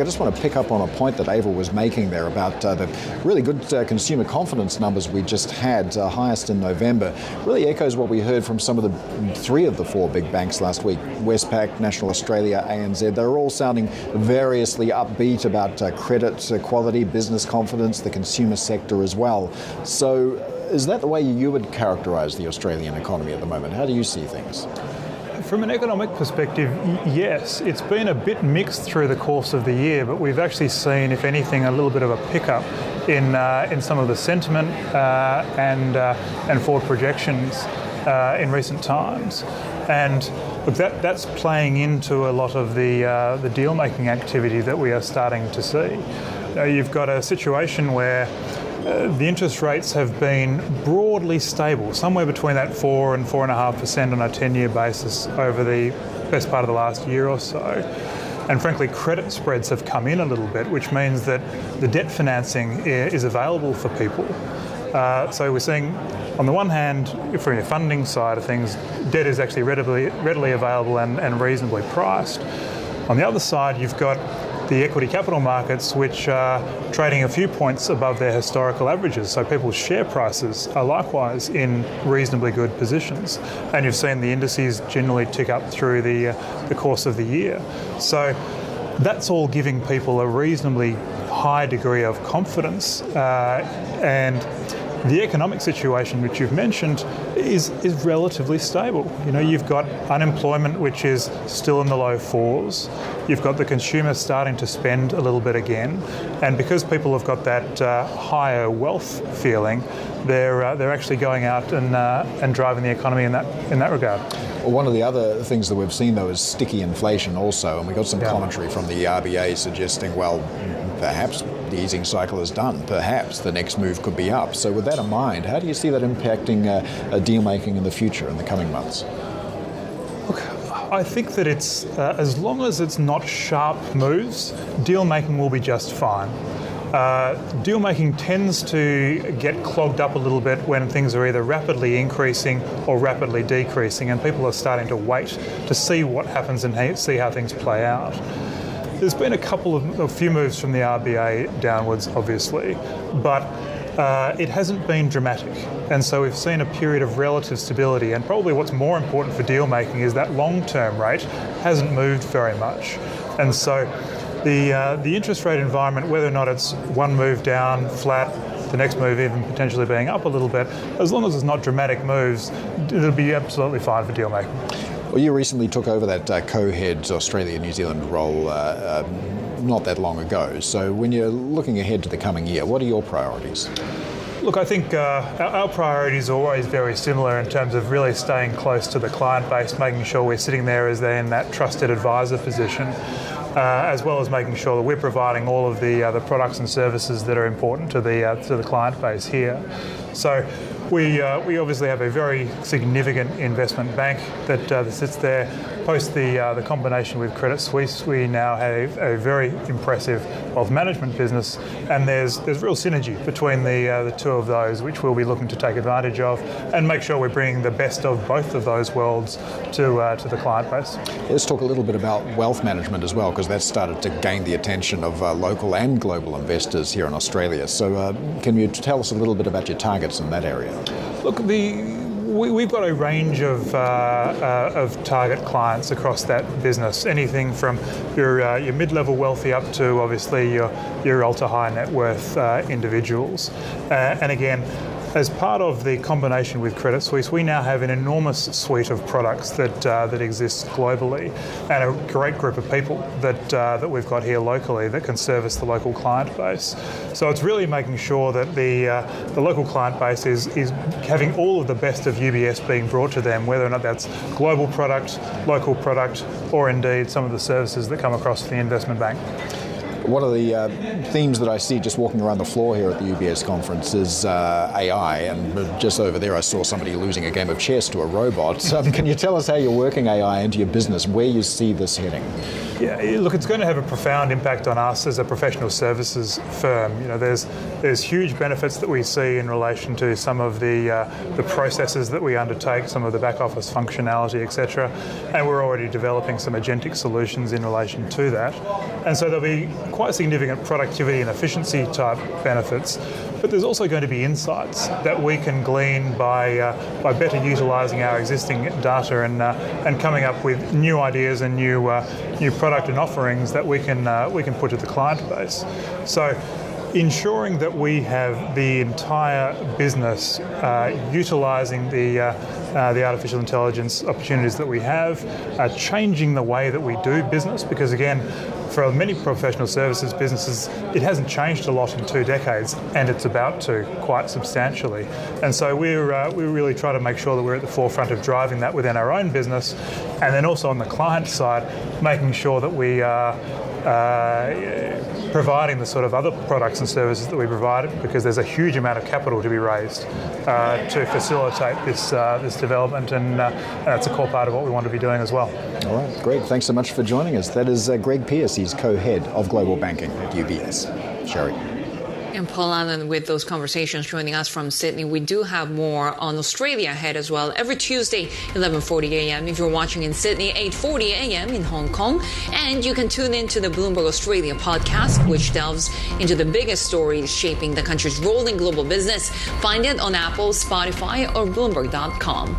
I just want to pick up on a point that Ava was making there about the really good consumer confidence numbers we just had, highest in November. Really echoes what we heard from some of the three of the four big banks last week. Westpac, National Australia, ANZ, they're all sounding variously upbeat about credit quality, business confidence, the consumer sector as well. So is that the way you would characterise the Australian economy at the moment? How do you see things? From an economic perspective, yes, it's been a bit mixed through the course of the year, but we've actually seen, if anything, a little bit of a pickup in some of the sentiment and forward projections in recent times. And look, that's playing into a lot of the deal-making activity that we are starting to see. You've got a situation where the interest rates have been broadly stable, somewhere between that 4 and 4.5% on a 10-year basis over the best part of the last year or so. And frankly, credit spreads have come in a little bit, which means that the debt financing is available for people. So we're seeing, on the one hand, from your funding side of things, debt is actually readily available and reasonably priced. On the other side, you've got the equity capital markets, which are trading a few points above their historical averages. So people's share prices are likewise in reasonably good positions. And you've seen the indices generally tick up through the course of the year. So that's all giving people a reasonably high degree of confidence. And the economic situation, which you've mentioned, is relatively stable. You know, you've got unemployment, which is still in the low 4s. You've got the consumer starting to spend a little bit again, and because people have got that higher wealth feeling, they're actually going out and driving the economy in that regard. Well, one of the other things that we've seen, though, is sticky inflation also, and we got some commentary from the RBA suggesting, well, perhaps the easing cycle is done. Perhaps the next move could be up. So with that in mind, how do you see that impacting deal making in the future, in the coming months? Look, I think that it's as long as it's not sharp moves, deal making will be just fine. Deal making tends to get clogged up a little bit when things are either rapidly increasing or rapidly decreasing, and people are starting to wait to see what happens and see how things play out. There's been a few moves from the RBA downwards, obviously, but it hasn't been dramatic. And so we've seen a period of relative stability. And probably what's more important for deal making is that long-term rate hasn't moved very much. And so the interest rate environment, whether or not it's one move down, flat, the next move even potentially being up a little bit, as long as it's not dramatic moves, it'll be absolutely fine for deal making. Well, you recently took over that co-head Australia-New Zealand role not that long ago. So when you're looking ahead to the coming year, what are your priorities? Look, I think our priorities are always very similar in terms of really staying close to the client base, making sure we're sitting there as they're in that trusted advisor position, as well as making sure that we're providing all of the products and services that are important to the client base here. So we obviously have a very significant investment bank that sits there. Post the combination with Credit Suisse, we now have a very impressive wealth management business, and there's real synergy between the two of those, which we'll be looking to take advantage of and make sure we're bringing the best of both of those worlds to the client base. Let's talk a little bit about wealth management as well, because that's started to gain the attention of local and global investors here in Australia. So can you tell us a little bit about your targets in that area? Look, we've got a range of target clients across that business. Anything from your mid-level wealthy up to obviously your ultra-high net worth individuals. And again, as part of the combination with Credit Suisse, we now have an enormous suite of products that exists globally, and a great group of people that we've got here locally that can service the local client base. So it's really making sure that the local client base is having all of the best of UBS being brought to them, whether or not that's global product, local product, or indeed some of the services that come across the investment bank. One of the themes that I see just walking around the floor here at the UBS conference is AI, and just over there I saw somebody losing a game of chess to a robot. Can you tell us how you're working AI into your business, where you see this heading? Yeah, look, it's going to have a profound impact on us as a professional services firm. You know, there's huge benefits that we see in relation to some of the processes that we undertake, some of the back office functionality, etc. And we're already developing some agentic solutions in relation to that. And so there'll be quite significant productivity and efficiency type benefits. But there's also going to be insights that we can glean by better utilising our existing data and coming up with new ideas and new product and offerings that we can put to the client base. So ensuring that we have the entire business utilising the artificial intelligence opportunities that we have, changing the way that we do business, because again, for many professional services businesses, it hasn't changed a lot in 2 decades, and it's about to quite substantially. And so we really try to make sure that we're at the forefront of driving that within our own business, and then also on the client side, making sure that we are providing the sort of other products and services that we provide, because there's a huge amount of capital to be raised to facilitate this development, and that's a core part of what we want to be doing as well. All right, great. Thanks so much for joining us. That is Greg Peirce. He's co-head of Global Banking at UBS. Sherry. And Paul Allen with those conversations joining us from Sydney. We do have more on Australia ahead as well. Every Tuesday, 11:40 a.m. if you're watching in Sydney, 8:40 a.m. in Hong Kong. And you can tune in to the Bloomberg Australia podcast, which delves into the biggest stories shaping the country's rolling global business. Find it on Apple, Spotify, or Bloomberg.com.